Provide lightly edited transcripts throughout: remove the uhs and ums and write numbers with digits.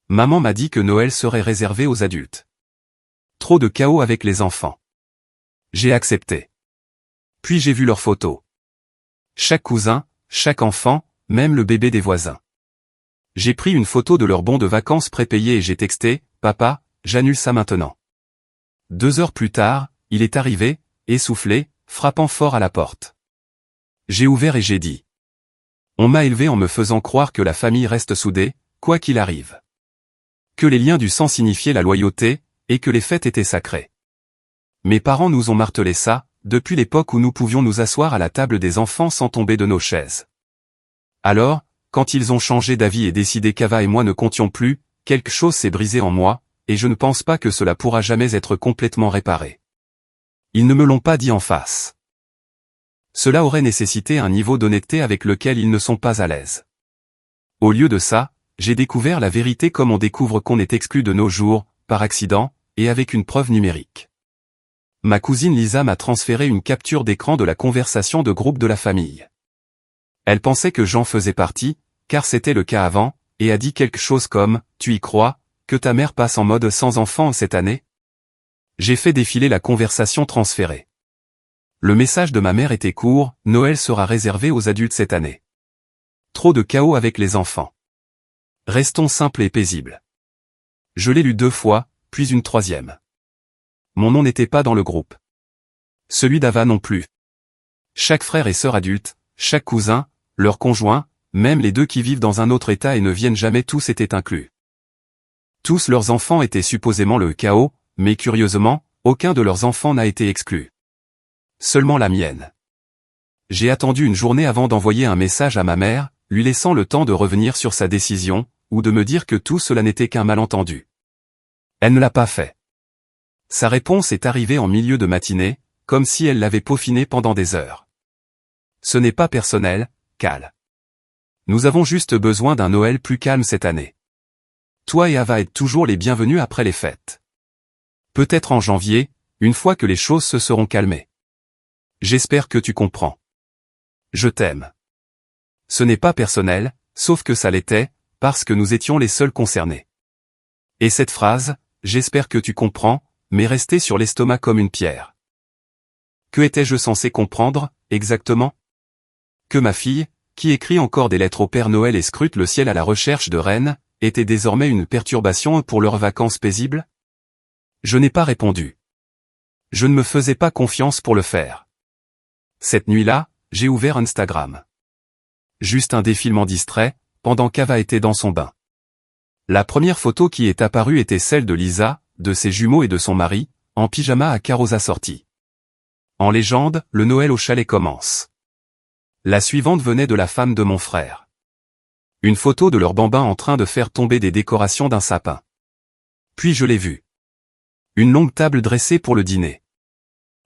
Maman m'a dit que Noël serait réservé aux adultes. Trop de chaos avec les enfants. J'ai accepté. Puis j'ai vu leurs photos. Chaque cousin, chaque enfant, même le bébé des voisins. J'ai pris une photo de leur bon de vacances prépayé et j'ai texté « Papa, j'annule ça maintenant ». 2 heures plus tard, il est arrivé, essoufflé, frappant fort à la porte. J'ai ouvert et j'ai dit. On m'a élevé en me faisant croire que la famille reste soudée, quoi qu'il arrive. Que les liens du sang signifiaient la loyauté, et que les fêtes étaient sacrées. Mes parents nous ont martelé ça, depuis l'époque où nous pouvions nous asseoir à la table des enfants sans tomber de nos chaises. Alors, quand ils ont changé d'avis et décidé qu'Ava et moi ne comptions plus, quelque chose s'est brisé en moi, et je ne pense pas que cela pourra jamais être complètement réparé. Ils ne me l'ont pas dit en face. Cela aurait nécessité un niveau d'honnêteté avec lequel ils ne sont pas à l'aise. Au lieu de ça, j'ai découvert la vérité comme on découvre qu'on est exclu de nos jours, par accident, et avec une preuve numérique. Ma cousine Lisa m'a transféré une capture d'écran de la conversation de groupe de la famille. Elle pensait que j'en faisais partie, car c'était le cas avant, et a dit quelque chose comme « Tu y crois, que ta mère passe en mode sans enfant cette année ?» J'ai fait défiler la conversation transférée. Le message de ma mère était court, « Noël sera réservé aux adultes cette année. » Trop de chaos avec les enfants. Restons simples et paisibles. Je l'ai lu 2 fois, puis une 3e. Mon nom n'était pas dans le groupe. Celui d'Ava non plus. Chaque frère et sœur adulte, chaque cousin, leur conjoint, même les 2 qui vivent dans un autre état et ne viennent jamais tous étaient inclus. Tous leurs enfants étaient supposément le chaos, mais curieusement, aucun de leurs enfants n'a été exclu. Seulement la mienne. J'ai attendu une journée avant d'envoyer un message à ma mère, lui laissant le temps de revenir sur sa décision, ou de me dire que tout cela n'était qu'un malentendu. Elle ne l'a pas fait. Sa réponse est arrivée en milieu de matinée, comme si elle l'avait peaufinée pendant des heures. Ce n'est pas personnel, Cal. Nous avons juste besoin d'un Noël plus calme cette année. Toi et Ava êtes toujours les bienvenus après les fêtes. Peut-être en janvier, une fois que les choses se seront calmées. J'espère que tu comprends. Je t'aime. Ce n'est pas personnel, sauf que ça l'était, parce que nous étions les seuls concernés. Et cette phrase, j'espère que tu comprends, m'est restée sur l'estomac comme une pierre. Que étais-je censé comprendre, exactement? Que ma fille, qui écrit encore des lettres au Père Noël et scrute le ciel à la recherche de reines, était désormais une perturbation pour leurs vacances paisibles? Je n'ai pas répondu. Je ne me faisais pas confiance pour le faire. Cette nuit-là, j'ai ouvert Instagram. Juste un défilement distrait, pendant qu'Ava était dans son bain. La première photo qui est apparue était celle de Lisa, de ses jumeaux et de son mari, en pyjama à carreaux assortis. En légende, le Noël au chalet commence. La suivante venait de la femme de mon frère. Une photo de leur bambin en train de faire tomber des décorations d'un sapin. Puis je l'ai vu. Une longue table dressée pour le dîner.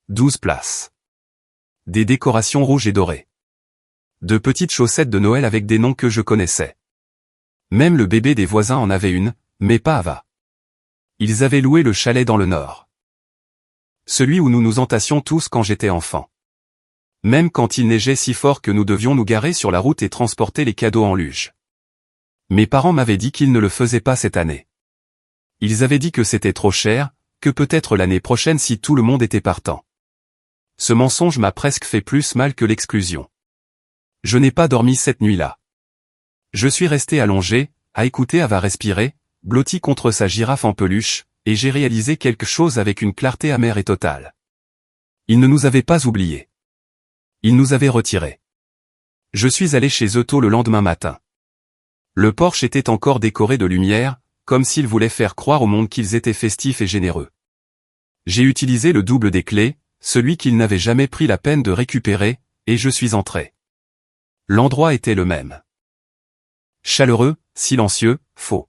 12 places. Des décorations rouges et dorées. De petites chaussettes de Noël avec des noms que je connaissais. Même le bébé des voisins en avait une, mais pas Ava. Ils avaient loué le chalet dans le nord. Celui où nous nous entassions tous quand j'étais enfant. Même quand il neigeait si fort que nous devions nous garer sur la route et transporter les cadeaux en luge. Mes parents m'avaient dit qu'ils ne le faisaient pas cette année. Ils avaient dit que c'était trop cher, que peut-être l'année prochaine si tout le monde était partant. Ce mensonge m'a presque fait plus mal que l'exclusion. Je n'ai pas dormi cette nuit-là. Je suis resté allongé, à écouter Ava respirer, blotti contre sa girafe en peluche, et j'ai réalisé quelque chose avec une clarté amère et totale. Ils ne nous avaient pas oubliés. Ils nous avaient retirés. Je suis allé chez eux tôt le lendemain matin. Le porche était encore décoré de lumière, comme s'ils voulaient faire croire au monde qu'ils étaient festifs et généreux. J'ai utilisé le double des clés, celui qu'ils n'avaient jamais pris la peine de récupérer, et je suis entré. L'endroit était le même. Chaleureux, silencieux, faux.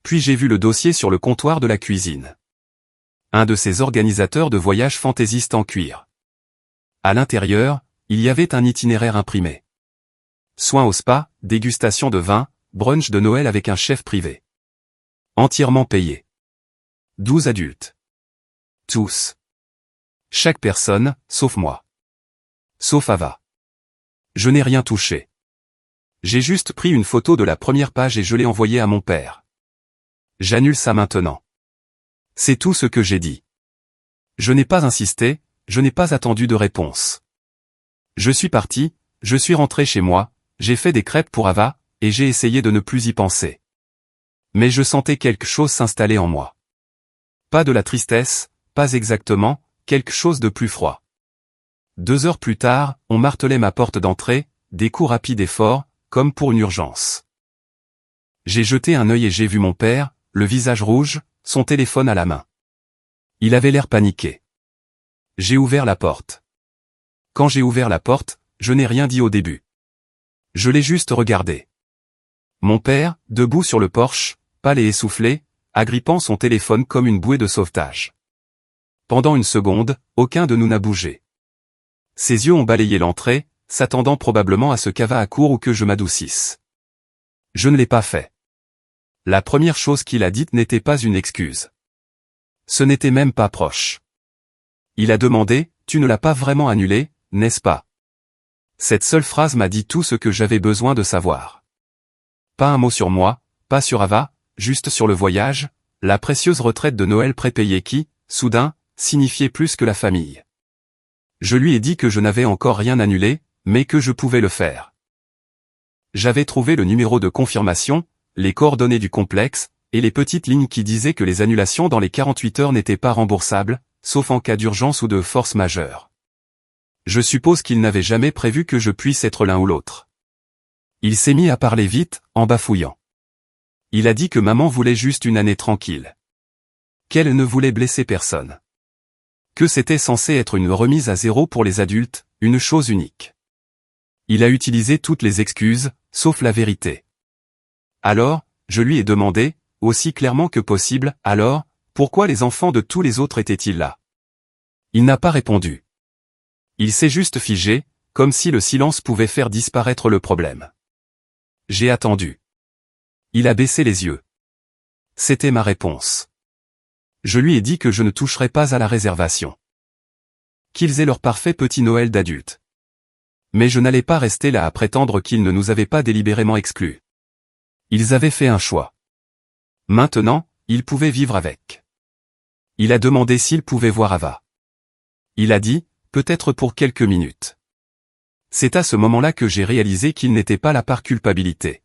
Puis j'ai vu le dossier sur le comptoir de la cuisine. Un de ces organisateurs de voyages fantaisistes en cuir. À l'intérieur, il y avait un itinéraire imprimé. Soins au spa, dégustation de vin, brunch de Noël avec un chef privé. Entièrement payé. 12 adultes. Tous. Chaque personne, sauf moi. Sauf Ava. Je n'ai rien touché. J'ai juste pris une photo de la première page et je l'ai envoyée à mon père. J'annule ça maintenant. C'est tout ce que j'ai dit. Je n'ai pas insisté, je n'ai pas attendu de réponse. Je suis parti, je suis rentré chez moi, j'ai fait des crêpes pour Ava, et j'ai essayé de ne plus y penser. Mais je sentais quelque chose s'installer en moi. Pas de la tristesse, pas exactement, quelque chose de plus froid. 2 heures plus tard, on martelait ma porte d'entrée, des coups rapides et forts, comme pour une urgence. J'ai jeté un œil et j'ai vu mon père, le visage rouge, son téléphone à la main. Il avait l'air paniqué. J'ai ouvert la porte. Quand j'ai ouvert la porte, je n'ai rien dit au début. Je l'ai juste regardé. Mon père, debout sur le porche, pâle et essoufflé, agrippant son téléphone comme une bouée de sauvetage. Pendant une seconde, aucun de nous n'a bougé. Ses yeux ont balayé l'entrée, s'attendant probablement à ce qu'Ava accourt ou que je m'adoucisse. Je ne l'ai pas fait. La première chose qu'il a dite n'était pas une excuse. Ce n'était même pas proche. Il a demandé, « Tu ne l'as pas vraiment annulé, n'est-ce pas ?» Cette seule phrase m'a dit tout ce que j'avais besoin de savoir. Pas un mot sur moi, pas sur Ava, juste sur le voyage, la précieuse retraite de Noël prépayée qui, soudain, signifiait plus que la famille. Je lui ai dit que je n'avais encore rien annulé, mais que je pouvais le faire. J'avais trouvé le numéro de confirmation, les coordonnées du complexe, et les petites lignes qui disaient que les annulations dans les 48 heures n'étaient pas remboursables, sauf en cas d'urgence ou de force majeure. Je suppose qu'il n'avait jamais prévu que je puisse être l'un ou l'autre. Il s'est mis à parler vite, en bafouillant. Il a dit que maman voulait juste une année tranquille. Qu'elle ne voulait blesser personne. Que c'était censé être une remise à zéro pour les adultes, une chose unique. Il a utilisé toutes les excuses, sauf la vérité. Alors, je lui ai demandé, aussi clairement que possible, alors, pourquoi les enfants de tous les autres étaient-ils là? Il n'a pas répondu. Il s'est juste figé, comme si le silence pouvait faire disparaître le problème. J'ai attendu. Il a baissé les yeux. C'était ma réponse. Je lui ai dit que je ne toucherais pas à la réservation. Qu'ils aient leur parfait petit Noël d'adulte. Mais je n'allais pas rester là à prétendre qu'ils ne nous avaient pas délibérément exclus. Ils avaient fait un choix. Maintenant, ils pouvaient vivre avec. Il a demandé s'il pouvait voir Ava. Il a dit, peut-être pour quelques minutes. C'est à ce moment-là que j'ai réalisé qu'il n'était pas là par culpabilité.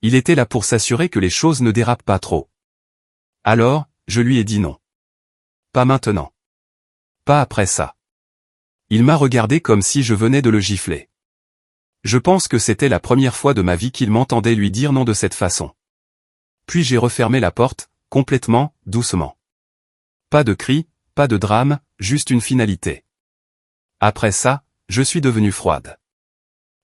Il était là pour s'assurer que les choses ne dérapent pas trop. Alors, je lui ai dit non. Pas maintenant. Pas après ça. Il m'a regardé comme si je venais de le gifler. Je pense que c'était la première fois de ma vie qu'il m'entendait lui dire non de cette façon. Puis j'ai refermé la porte, complètement, doucement. Pas de cris, pas de drame, juste une finalité. Après ça, je suis devenue froide.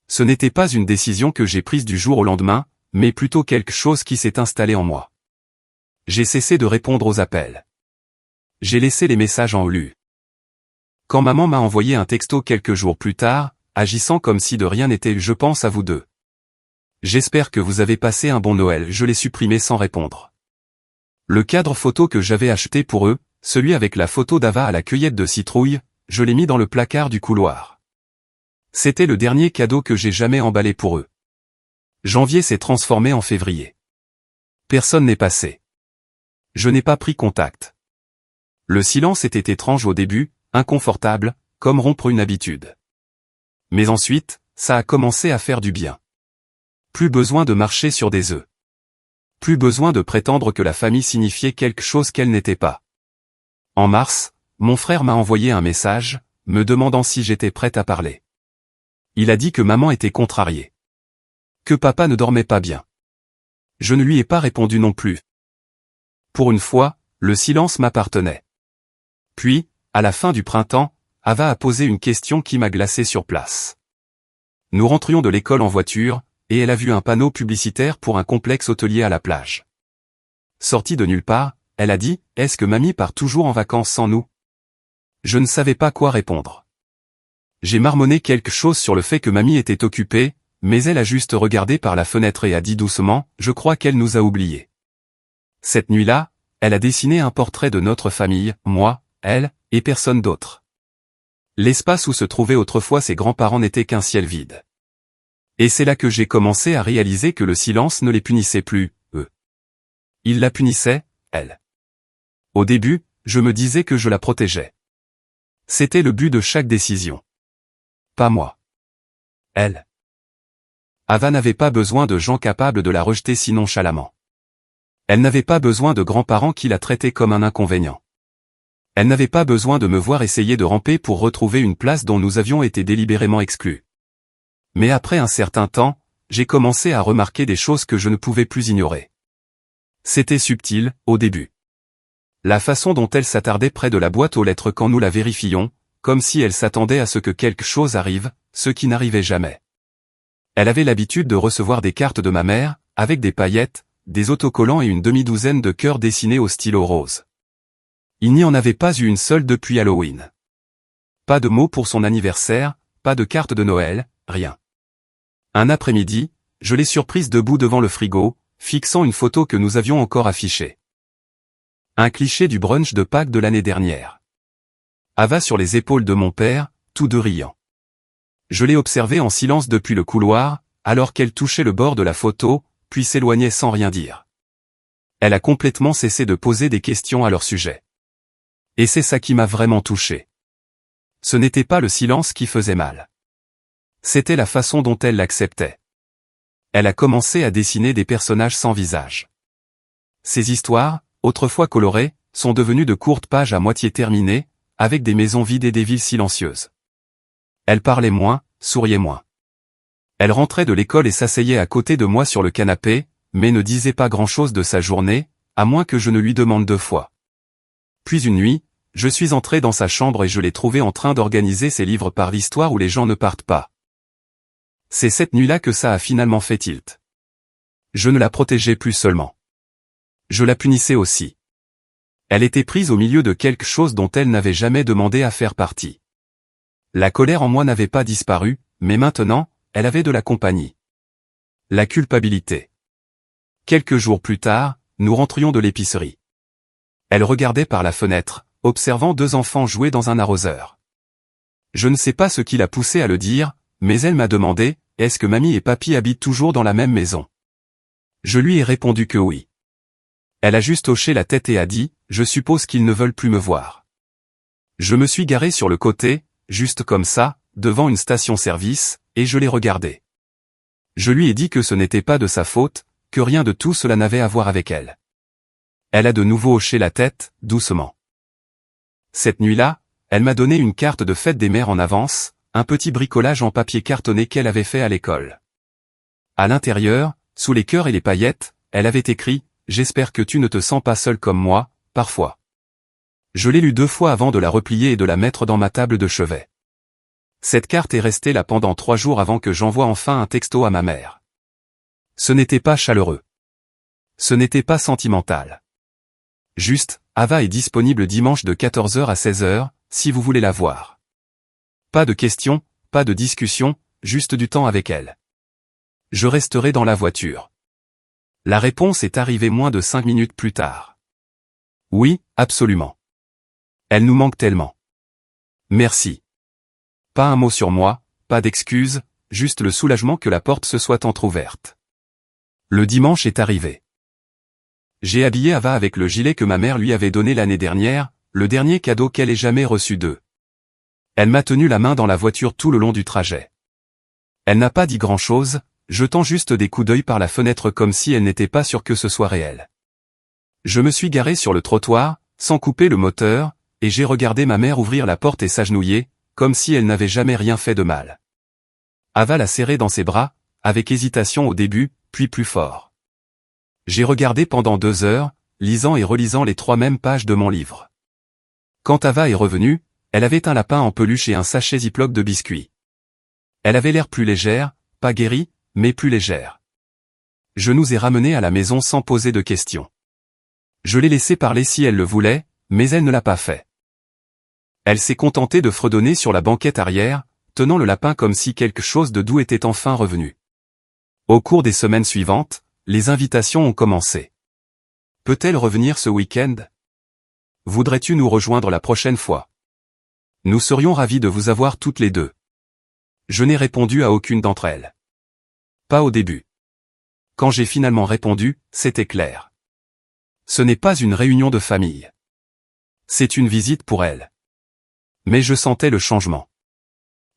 Ce n'était pas une décision que j'ai prise du jour au lendemain, mais plutôt quelque chose qui s'est installé en moi. J'ai cessé de répondre aux appels. J'ai laissé les messages en lu. Quand maman m'a envoyé un texto quelques jours plus tard, agissant comme si de rien n'était, je pense à vous deux. J'espère que vous avez passé un bon Noël, je l'ai supprimé sans répondre. Le cadre photo que j'avais acheté pour eux, celui avec la photo d'Ava à la cueillette de citrouilles, je l'ai mis dans le placard du couloir. C'était le dernier cadeau que j'ai jamais emballé pour eux. Janvier s'est transformé en février. Personne n'est passé. Je n'ai pas pris contact. Le silence était étrange au début, inconfortable, comme rompre une habitude. Mais ensuite, ça a commencé à faire du bien. Plus besoin de marcher sur des œufs. Plus besoin de prétendre que la famille signifiait quelque chose qu'elle n'était pas. En mars, mon frère m'a envoyé un message, me demandant si j'étais prête à parler. Il a dit que maman était contrariée. Que papa ne dormait pas bien. Je ne lui ai pas répondu non plus. Pour une fois, le silence m'appartenait. Puis, à la fin du printemps, Ava a posé une question qui m'a glacé sur place. Nous rentrions de l'école en voiture, et elle a vu un panneau publicitaire pour un complexe hôtelier à la plage. Sortie de nulle part, elle a dit, « Est-ce que mamie part toujours en vacances sans nous ?» Je ne savais pas quoi répondre. J'ai marmonné quelque chose sur le fait que mamie était occupée, mais elle a juste regardé par la fenêtre et a dit doucement, « Je crois qu'elle nous a oubliés. » Cette nuit-là, elle a dessiné un portrait de notre famille, moi, elle, et personne d'autre. L'espace où se trouvaient autrefois ses grands-parents n'était qu'un ciel vide. Et c'est là que j'ai commencé à réaliser que le silence ne les punissait plus, eux. Il la punissait, elle. Au début, je me disais que je la protégeais. C'était le but de chaque décision. Pas moi. Elle. Ava n'avait pas besoin de gens capables de la rejeter si nonchalamment. Elle n'avait pas besoin de grands-parents qui la traitaient comme un inconvénient. Elle n'avait pas besoin de me voir essayer de ramper pour retrouver une place dont nous avions été délibérément exclus. Mais après un certain temps, j'ai commencé à remarquer des choses que je ne pouvais plus ignorer. C'était subtil, au début. La façon dont elle s'attardait près de la boîte aux lettres quand nous la vérifions, comme si elle s'attendait à ce que quelque chose arrive, ce qui n'arrivait jamais. Elle avait l'habitude de recevoir des cartes de ma mère, avec des paillettes, des autocollants et une demi-douzaine de cœurs dessinés au stylo rose. Il n'y en avait pas eu une seule depuis Halloween. Pas de mots pour son anniversaire, pas de carte de Noël, rien. Un après-midi, je l'ai surprise debout devant le frigo, fixant une photo que nous avions encore affichée. Un cliché du brunch de Pâques de l'année dernière. Ava sur les épaules de mon père, tous deux riant. Je l'ai observée en silence depuis le couloir, alors qu'elle touchait le bord de la photo, puis s'éloignait sans rien dire. Elle a complètement cessé de poser des questions à leur sujet. Et c'est ça qui m'a vraiment touché. Ce n'était pas le silence qui faisait mal. C'était la façon dont elle l'acceptait. Elle a commencé à dessiner des personnages sans visage. Ces histoires, autrefois colorées, sont devenues de courtes pages à moitié terminées, avec des maisons vides et des villes silencieuses. Elle parlait moins, souriait moins. Elle rentrait de l'école et s'asseyait à côté de moi sur le canapé, mais ne disait pas grand-chose de sa journée, à moins que je ne lui demande 2 fois. Puis une nuit, je suis entré dans sa chambre et je l'ai trouvée en train d'organiser ses livres par l'histoire où les gens ne partent pas. C'est cette nuit-là que ça a finalement fait tilt. Je ne la protégeais plus seulement. Je la punissais aussi. Elle était prise au milieu de quelque chose dont elle n'avait jamais demandé à faire partie. La colère en moi n'avait pas disparu, mais maintenant, elle avait de la compagnie. La culpabilité. Quelques jours plus tard, nous rentrions de l'épicerie. Elle regardait par la fenêtre, observant 2 enfants jouer dans un arroseur. Je ne sais pas ce qui l'a poussée à le dire, mais elle m'a demandé, est-ce que mamie et papy habitent toujours dans la même maison? Je lui ai répondu que oui. Elle a juste hoché la tête et a dit, je suppose qu'ils ne veulent plus me voir. Je me suis garé sur le côté, juste comme ça, devant une station-service, et je l'ai regardé. Je lui ai dit que ce n'était pas de sa faute, que rien de tout cela n'avait à voir avec elle. Elle a de nouveau hoché la tête, doucement. Cette nuit-là, elle m'a donné une carte de fête des mères en avance, un petit bricolage en papier cartonné qu'elle avait fait à l'école. À l'intérieur, sous les cœurs et les paillettes, elle avait écrit « J'espère que tu ne te sens pas seul comme moi, parfois ». Je l'ai lue 2 fois avant de la replier et de la mettre dans ma table de chevet. Cette carte est restée là pendant 3 jours avant que j'envoie enfin un texto à ma mère. Ce n'était pas chaleureux. Ce n'était pas sentimental. Juste, Ava est disponible dimanche de 14h à 16h, si vous voulez la voir. Pas de questions, pas de discussion, juste du temps avec elle. Je resterai dans la voiture. La réponse est arrivée moins de 5 minutes plus tard. Oui, absolument. Elle nous manque tellement. Merci. Pas un mot sur moi, pas d'excuses, juste le soulagement que la porte se soit entr'ouverte. Le dimanche est arrivé. J'ai habillé Ava avec le gilet que ma mère lui avait donné l'année dernière, le dernier cadeau qu'elle ait jamais reçu d'eux. Elle m'a tenu la main dans la voiture tout le long du trajet. Elle n'a pas dit grand-chose, jetant juste des coups d'œil par la fenêtre comme si elle n'était pas sûre que ce soit réel. Je me suis garé sur le trottoir, sans couper le moteur, et j'ai regardé ma mère ouvrir la porte et s'agenouiller, comme si elle n'avait jamais rien fait de mal. Ava l'a serrée dans ses bras, avec hésitation au début, puis plus fort. J'ai regardé pendant 2 heures, lisant et relisant les 3 mêmes pages de mon livre. Quand Ava est revenue, elle avait un lapin en peluche et un sachet Ziploc de biscuits. Elle avait l'air plus légère, pas guérie, mais plus légère. Je nous ai ramenés à la maison sans poser de questions. Je l'ai laissée parler si elle le voulait, mais elle ne l'a pas fait. Elle s'est contentée de fredonner sur la banquette arrière, tenant le lapin comme si quelque chose de doux était enfin revenu. Au cours des semaines suivantes, les invitations ont commencé. Peut-elle revenir ce week-end? Voudrais-tu nous rejoindre la prochaine fois? Nous serions ravis de vous avoir toutes les 2. Je n'ai répondu à aucune d'entre elles. Pas au début. Quand j'ai finalement répondu, c'était clair. Ce n'est pas une réunion de famille. C'est une visite pour elle. Mais je sentais le changement.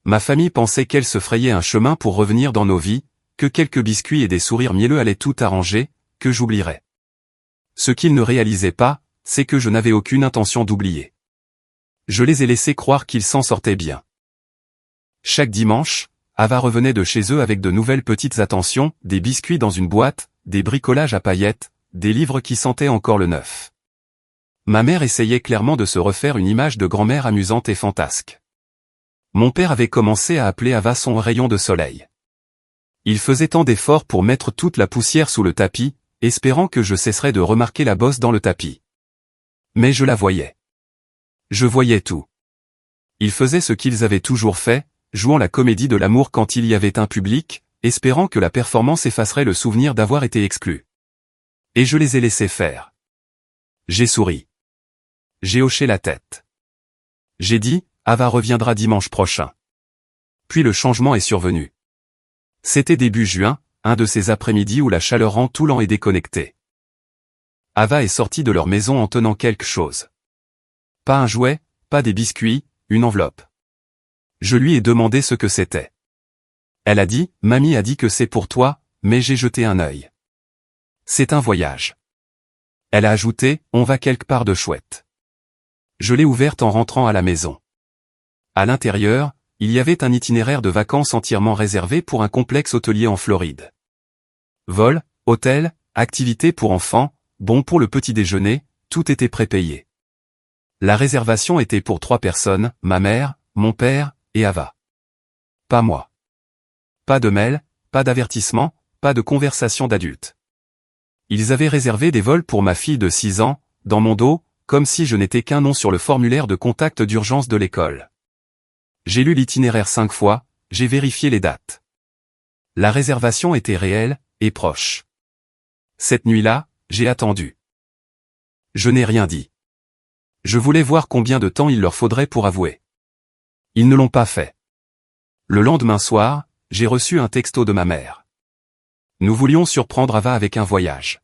Ma famille pensait qu'elle se frayait un chemin pour revenir dans nos vies, que quelques biscuits et des sourires mielleux allaient tout arranger, que j'oublierais. Ce qu'ils ne réalisaient pas, c'est que je n'avais aucune intention d'oublier. Je les ai laissés croire qu'ils s'en sortaient bien. Chaque dimanche, Ava revenait de chez eux avec de nouvelles petites attentions, des biscuits dans une boîte, des bricolages à paillettes, des livres qui sentaient encore le neuf. Ma mère essayait clairement de se refaire une image de grand-mère amusante et fantasque. Mon père avait commencé à appeler Ava son rayon de soleil. Il faisait tant d'efforts pour mettre toute la poussière sous le tapis, espérant que je cesserais de remarquer la bosse dans le tapis. Mais je la voyais. Je voyais tout. Ils faisaient ce qu'ils avaient toujours fait, jouant la comédie de l'amour quand il y avait un public, espérant que la performance effacerait le souvenir d'avoir été exclu. Et je les ai laissés faire. J'ai souri. J'ai hoché la tête. J'ai dit, Ava reviendra dimanche prochain. Puis le changement est survenu. C'était début juin, un de ces après-midi où la chaleur rend tout lent et déconnecté. Ava est sortie de leur maison en tenant quelque chose. Pas un jouet, pas des biscuits, une enveloppe. Je lui ai demandé ce que c'était. Elle a dit, Mamie a dit que c'est pour toi, mais j'ai jeté un œil. C'est un voyage. Elle a ajouté, on va quelque part de chouette. Je l'ai ouverte en rentrant à la maison. À l'intérieur, il y avait un itinéraire de vacances entièrement réservé pour un complexe hôtelier en Floride. Vol, hôtel, activités pour enfants, bon pour le petit déjeuner, tout était prépayé. La réservation était pour 3 personnes, ma mère, mon père, et Ava. Pas moi. Pas de mail, pas d'avertissement, pas de conversation d'adultes. Ils avaient réservé des vols pour ma fille de 6 ans, dans mon dos, comme si je n'étais qu'un nom sur le formulaire de contact d'urgence de l'école. J'ai lu l'itinéraire 5 fois, j'ai vérifié les dates. La réservation était réelle, et proche. Cette nuit-là, j'ai attendu. Je n'ai rien dit. Je voulais voir combien de temps il leur faudrait pour avouer. Ils ne l'ont pas fait. Le lendemain soir, j'ai reçu un texto de ma mère. Nous voulions surprendre Ava avec un voyage.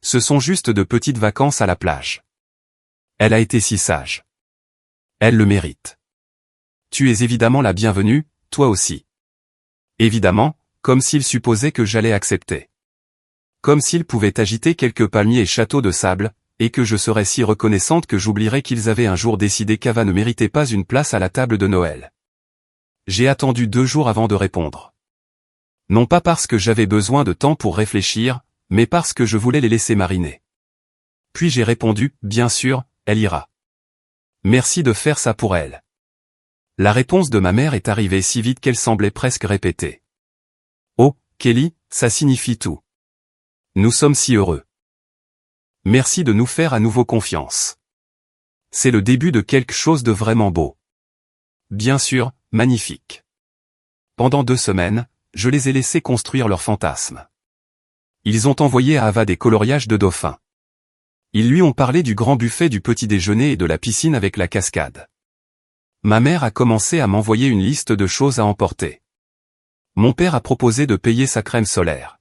Ce sont juste de petites vacances à la plage. Elle a été si sage. Elle le mérite. Tu es évidemment la bienvenue, toi aussi. Évidemment, comme s'il supposait que j'allais accepter. Comme s'il pouvait agiter quelques palmiers et châteaux de sable, et que je serais si reconnaissante que j'oublierais qu'ils avaient un jour décidé qu'Ava ne méritait pas une place à la table de Noël. J'ai attendu 2 jours avant de répondre. Non pas parce que j'avais besoin de temps pour réfléchir, mais parce que je voulais les laisser mariner. Puis j'ai répondu, bien sûr, elle ira. Merci de faire ça pour elle. La réponse de ma mère est arrivée si vite qu'elle semblait presque répéter. Oh, Kelly, ça signifie tout. Nous sommes si heureux. Merci de nous faire à nouveau confiance. C'est le début de quelque chose de vraiment beau. Bien sûr, magnifique. Pendant 2 semaines, je les ai laissés construire leurs fantasmes. Ils ont envoyé à Ava des coloriages de dauphins. Ils lui ont parlé du grand buffet du petit déjeuner et de la piscine avec la cascade. Ma mère a commencé à m'envoyer une liste de choses à emporter. Mon père a proposé de payer sa crème solaire.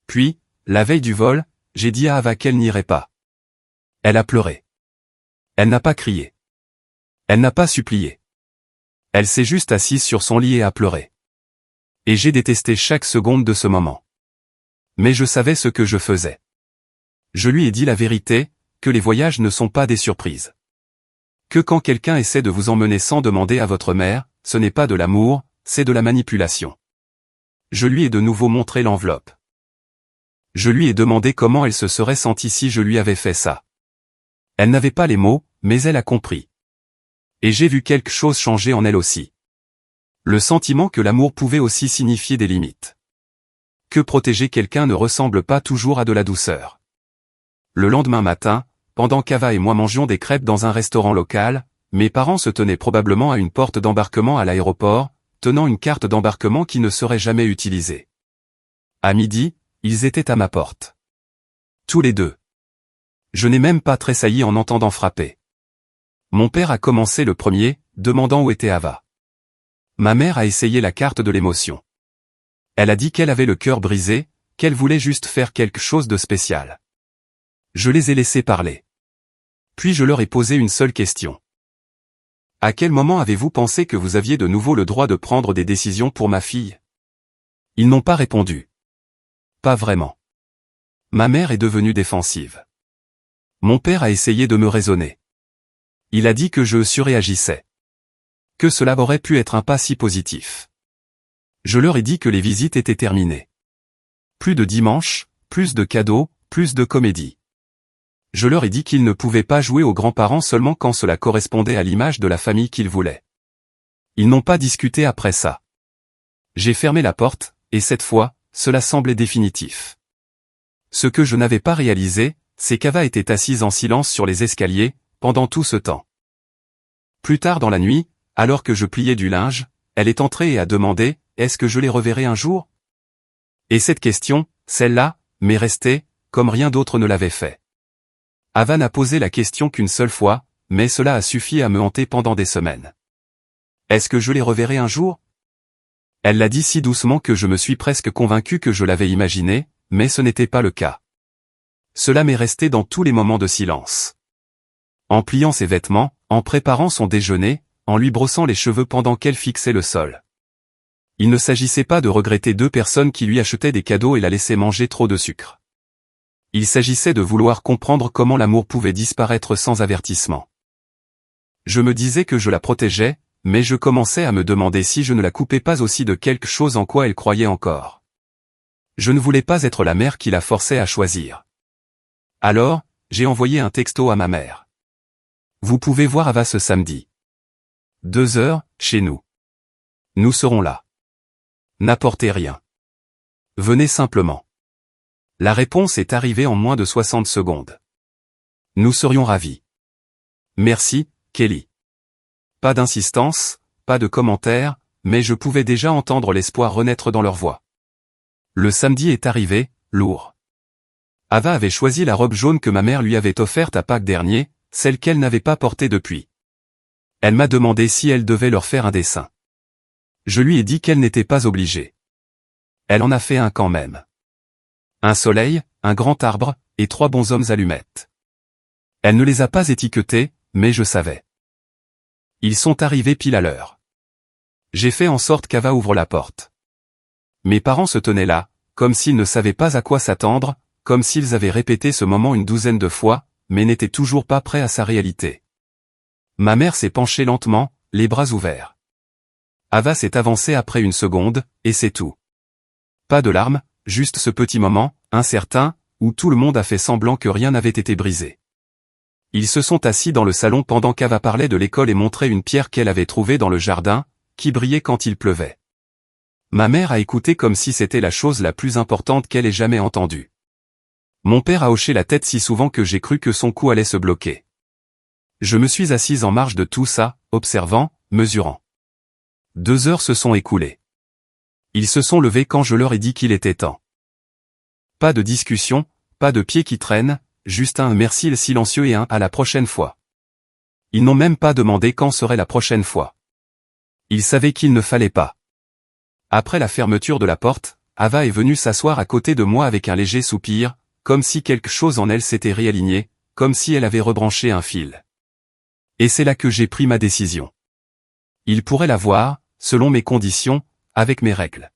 Puis, la veille du vol, j'ai dit à Ava qu'elle n'irait pas. Elle a pleuré. Elle n'a pas crié. Elle n'a pas supplié. Elle s'est juste assise sur son lit et a pleuré. Et j'ai détesté chaque seconde de ce moment. Mais je savais ce que je faisais. Je lui ai dit la vérité, que les voyages ne sont pas des surprises. Que quand quelqu'un essaie de vous emmener sans demander à votre mère, ce n'est pas de l'amour, c'est de la manipulation. Je lui ai de nouveau montré l'enveloppe. Je lui ai demandé comment elle se serait sentie si je lui avais fait ça. Elle n'avait pas les mots, mais elle a compris. Et j'ai vu quelque chose changer en elle aussi. Le sentiment que l'amour pouvait aussi signifier des limites. Que protéger quelqu'un ne ressemble pas toujours à de la douceur. Le lendemain matin, pendant qu'Ava et moi mangions des crêpes dans un restaurant local, mes parents se tenaient probablement à une porte d'embarquement à l'aéroport, tenant une carte d'embarquement qui ne serait jamais utilisée. À midi, ils étaient à ma porte. Tous les deux. Je n'ai même pas tressailli en entendant frapper. Mon père a commencé le premier, demandant où était Ava. Ma mère a essayé la carte de l'émotion. Elle a dit qu'elle avait le cœur brisé, qu'elle voulait juste faire quelque chose de spécial. Je les ai laissés parler. Puis je leur ai posé une seule question. À quel moment avez-vous pensé que vous aviez de nouveau le droit de prendre des décisions pour ma fille? Ils n'ont pas répondu. Pas vraiment. Ma mère est devenue défensive. Mon père a essayé de me raisonner. Il a dit que je surréagissais. Que cela aurait pu être un pas si positif. Je leur ai dit que les visites étaient terminées. Plus de dimanches, plus de cadeaux, plus de comédie. Je leur ai dit qu'ils ne pouvaient pas jouer aux grands-parents seulement quand cela correspondait à l'image de la famille qu'ils voulaient. Ils n'ont pas discuté après ça. J'ai fermé la porte, et cette fois, cela semblait définitif. Ce que je n'avais pas réalisé, c'est qu'Ava était assise en silence sur les escaliers, pendant tout ce temps. Plus tard dans la nuit, alors que je pliais du linge, elle est entrée et a demandé « Est-ce que je les reverrai un jour ?» Et cette question, celle-là, m'est restée, comme rien d'autre ne l'avait fait. Ava n'a posé la question qu'une seule fois, mais cela a suffi à me hanter pendant des semaines. Est-ce que je les reverrai un jour? Elle l'a dit si doucement que je me suis presque convaincu que je l'avais imaginé, mais ce n'était pas le cas. Cela m'est resté dans tous les moments de silence. En pliant ses vêtements, en préparant son déjeuner, en lui brossant les cheveux pendant qu'elle fixait le sol. Il ne s'agissait pas de regretter deux personnes qui lui achetaient des cadeaux et la laissaient manger trop de sucre. Il s'agissait de vouloir comprendre comment l'amour pouvait disparaître sans avertissement. Je me disais que je la protégeais, mais je commençais à me demander si je ne la coupais pas aussi de quelque chose en quoi elle croyait encore. Je ne voulais pas être la mère qui la forçait à choisir. Alors, j'ai envoyé un texto à ma mère. Vous pouvez voir Ava ce samedi. 2 heures, chez nous. Nous serons là. N'apportez rien. Venez simplement. La réponse est arrivée en moins de 60 secondes. Nous serions ravis. Merci, Kelly. Pas d'insistance, pas de commentaires, mais je pouvais déjà entendre l'espoir renaître dans leur voix. Le samedi est arrivé, lourd. Ava avait choisi la robe jaune que ma mère lui avait offerte à Pâques dernier, celle qu'elle n'avait pas portée depuis. Elle m'a demandé si elle devait leur faire un dessin. Je lui ai dit qu'elle n'était pas obligée. Elle en a fait un quand même. Un soleil, un grand arbre, et 3 bonshommes allumettes. Elle ne les a pas étiquetés, mais je savais. Ils sont arrivés pile à l'heure. J'ai fait en sorte qu'Ava ouvre la porte. Mes parents se tenaient là, comme s'ils ne savaient pas à quoi s'attendre, comme s'ils avaient répété ce moment une douzaine de fois, mais n'étaient toujours pas prêts à sa réalité. Ma mère s'est penchée lentement, les bras ouverts. Ava s'est avancée après une seconde, et c'est tout. Pas de larmes, juste ce petit moment, incertain, où tout le monde a fait semblant que rien n'avait été brisé. Ils se sont assis dans le salon pendant qu'Ava parlait de l'école et montrait une pierre qu'elle avait trouvée dans le jardin, qui brillait quand il pleuvait. Ma mère a écouté comme si c'était la chose la plus importante qu'elle ait jamais entendue. Mon père a hoché la tête si souvent que j'ai cru que son cou allait se bloquer. Je me suis assise en marge de tout ça, observant, mesurant. 2 heures se sont écoulées. Ils se sont levés quand je leur ai dit qu'il était temps. Pas de discussion, pas de pieds qui traînent, juste un merci silencieux et un à la prochaine fois. Ils n'ont même pas demandé quand serait la prochaine fois. Ils savaient qu'il ne fallait pas. Après la fermeture de la porte, Ava est venue s'asseoir à côté de moi avec un léger soupir, comme si quelque chose en elle s'était réaligné, comme si elle avait rebranché un fil. Et c'est là que j'ai pris ma décision. Ils pourraient la voir, selon mes conditions, avec mes règles.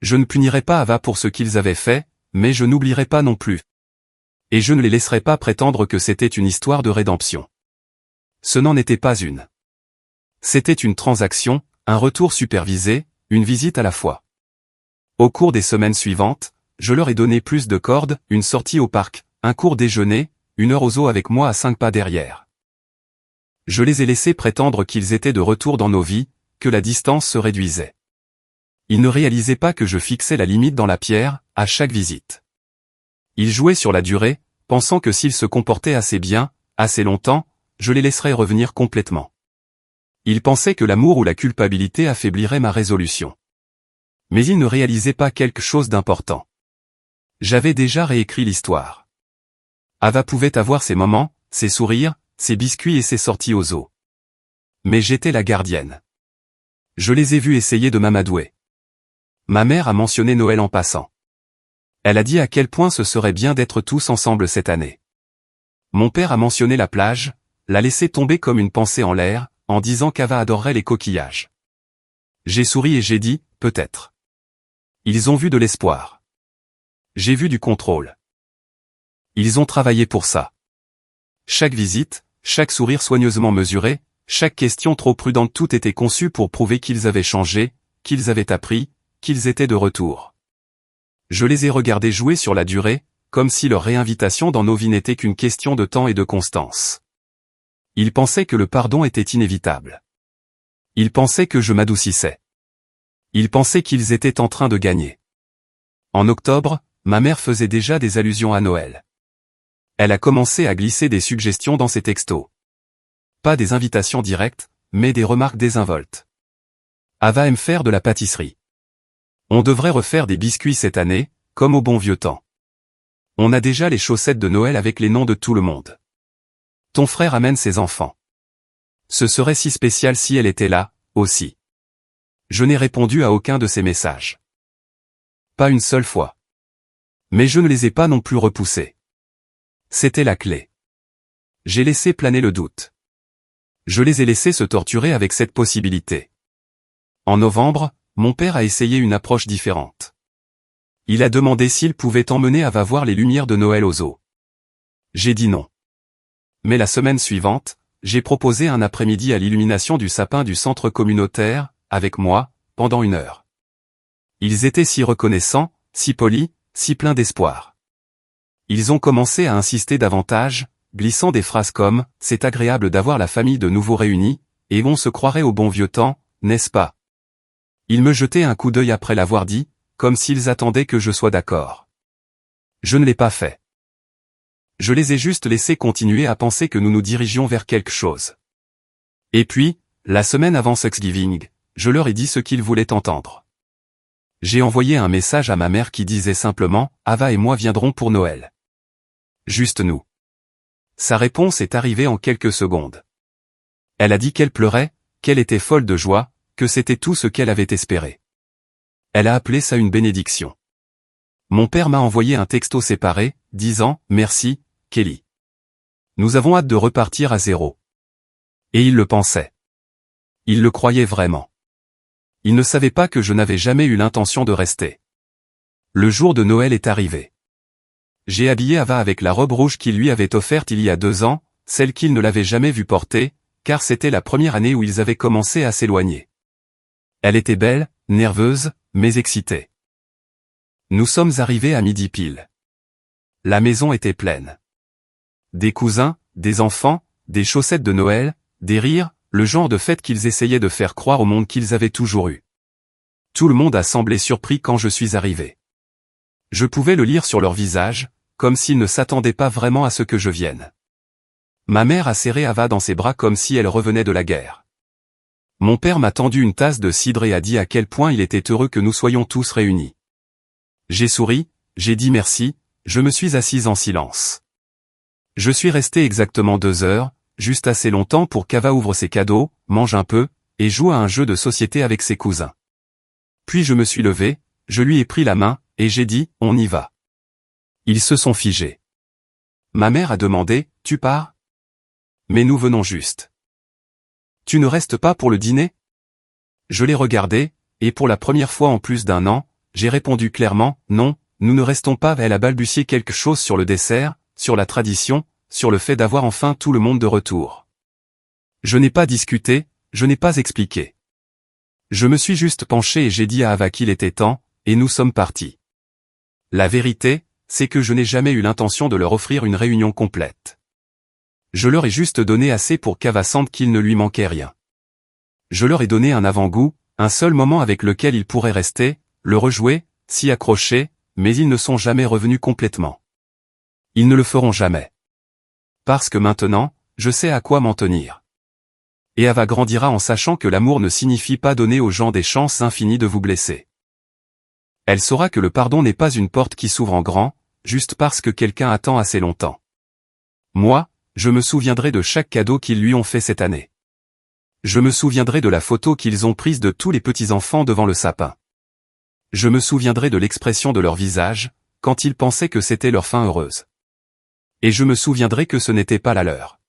Je ne punirai pas Ava pour ce qu'ils avaient fait, mais je n'oublierai pas non plus. Et je ne les laisserai pas prétendre que c'était une histoire de rédemption. Ce n'en était pas une. C'était une transaction, un retour supervisé, une visite à la fois. Au cours des semaines suivantes, je leur ai donné plus de cordes, une sortie au parc, un court déjeuner, 1 heure au zoo avec moi à 5 pas derrière. Je les ai laissés prétendre qu'ils étaient de retour dans nos vies, que la distance se réduisait. Ils ne réalisaient pas que je fixais la limite dans la pierre, à chaque visite. Ils jouaient sur la durée, pensant que s'ils se comportaient assez bien, assez longtemps, je les laisserais revenir complètement. Ils pensaient que l'amour ou la culpabilité affaiblirait ma résolution. Mais ils ne réalisaient pas quelque chose d'important. J'avais déjà réécrit l'histoire. Ava pouvait avoir ses moments, ses sourires, ses biscuits et ses sorties au zoo. Mais j'étais la gardienne. Je les ai vus essayer de m'amadouer. Ma mère a mentionné Noël en passant. Elle a dit à quel point ce serait bien d'être tous ensemble cette année. Mon père a mentionné la plage, l'a laissé tomber comme une pensée en l'air, en disant qu'Ava adorerait les coquillages. J'ai souri et j'ai dit, peut-être. Ils ont vu de l'espoir. J'ai vu du contrôle. Ils ont travaillé pour ça. Chaque visite, chaque sourire soigneusement mesuré, chaque question trop prudente, tout était conçu pour prouver qu'ils avaient changé, qu'ils avaient appris, qu'ils étaient de retour. Je les ai regardés jouer sur la durée, comme si leur réinvitation dans nos vies n'était qu'une question de temps et de constance. Ils pensaient que le pardon était inévitable. Ils pensaient que je m'adoucissais. Ils pensaient qu'ils étaient en train de gagner. En octobre, ma mère faisait déjà des allusions à Noël. Elle a commencé à glisser des suggestions dans ses textos. Pas des invitations directes, mais des remarques désinvoltes. Ava aime faire de la pâtisserie. On devrait refaire des biscuits cette année, comme au bon vieux temps. On a déjà les chaussettes de Noël avec les noms de tout le monde. Ton frère amène ses enfants. Ce serait si spécial si elle était là, aussi. Je n'ai répondu à aucun de ces messages. Pas une seule fois. Mais je ne les ai pas non plus repoussés. C'était la clé. J'ai laissé planer le doute. Je les ai laissés se torturer avec cette possibilité. En novembre, mon père a essayé une approche différente. Il a demandé s'il pouvait emmener Ava voir les lumières de Noël au zoo. J'ai dit non. Mais la semaine suivante, j'ai proposé un après-midi à l'illumination du sapin du centre communautaire, avec moi, pendant 1 heure. Ils étaient si reconnaissants, si polis, si pleins d'espoir. Ils ont commencé à insister davantage, glissant des phrases comme « C'est agréable d'avoir la famille de nouveau réunie » et « On se croirait au bon vieux temps, n'est-ce pas ?» Ils me jetaient un coup d'œil après l'avoir dit, comme s'ils attendaient que je sois d'accord. Je ne l'ai pas fait. Je les ai juste laissés continuer à penser que nous nous dirigions vers quelque chose. Et puis, la semaine avant Thanksgiving, je leur ai dit ce qu'ils voulaient entendre. J'ai envoyé un message à ma mère qui disait simplement « Ava et moi viendrons pour Noël. » Juste nous. Sa réponse est arrivée en quelques secondes. Elle a dit qu'elle pleurait, qu'elle était folle de joie, que c'était tout ce qu'elle avait espéré. Elle a appelé ça une bénédiction. Mon père m'a envoyé un texto séparé, disant « Merci, Kelly. Nous avons hâte de repartir à zéro. » Et il le pensait. Il le croyait vraiment. Il ne savait pas que je n'avais jamais eu l'intention de rester. Le jour de Noël est arrivé. J'ai habillé Ava avec la robe rouge qu'il lui avait offerte il y a 2 ans, celle qu'il ne l'avait jamais vue porter, car c'était la première année où ils avaient commencé à s'éloigner. Elle était belle, nerveuse, mais excitée. Nous sommes arrivés à midi pile. La maison était pleine. Des cousins, des enfants, des chaussettes de Noël, des rires, le genre de fête qu'ils essayaient de faire croire au monde qu'ils avaient toujours eu. Tout le monde a semblé surpris quand je suis arrivé. Je pouvais le lire sur leur visage, comme s'ils ne s'attendaient pas vraiment à ce que je vienne. Ma mère a serré Ava dans ses bras comme si elle revenait de la guerre. Mon père m'a tendu une tasse de cidre et a dit à quel point il était heureux que nous soyons tous réunis. J'ai souri, j'ai dit merci, je me suis assise en silence. Je suis resté exactement 2 heures, juste assez longtemps pour qu'Ava ouvre ses cadeaux, mange un peu, et joue à un jeu de société avec ses cousins. Puis je me suis levé, je lui ai pris la main, et j'ai dit, on y va. Ils se sont figés. Ma mère a demandé, tu pars? Mais nous venons juste. Tu ne restes pas pour le dîner? Je l'ai regardé, et pour la première fois en plus d'1 an, j'ai répondu clairement, non, nous ne restons pas. Elle a balbutié quelque chose sur le dessert, sur la tradition, sur le fait d'avoir enfin tout le monde de retour. Je n'ai pas discuté, je n'ai pas expliqué. Je me suis juste penché et j'ai dit à Ava qu'il était temps, et nous sommes partis. La vérité, c'est que je n'ai jamais eu l'intention de leur offrir une réunion complète. Je leur ai juste donné assez pour qu'Ava sente qu'il ne lui manquait rien. Je leur ai donné un avant-goût, un seul moment avec lequel ils pourraient rester, le rejouer, s'y accrocher, mais ils ne sont jamais revenus complètement. Ils ne le feront jamais. Parce que maintenant, je sais à quoi m'en tenir. Et Ava grandira en sachant que l'amour ne signifie pas donner aux gens des chances infinies de vous blesser. Elle saura que le pardon n'est pas une porte qui s'ouvre en grand, juste parce que quelqu'un attend assez longtemps. Moi, je me souviendrai de chaque cadeau qu'ils lui ont fait cette année. Je me souviendrai de la photo qu'ils ont prise de tous les petits-enfants devant le sapin. Je me souviendrai de l'expression de leur visage, quand ils pensaient que c'était leur fin heureuse. Et je me souviendrai que ce n'était pas la leur.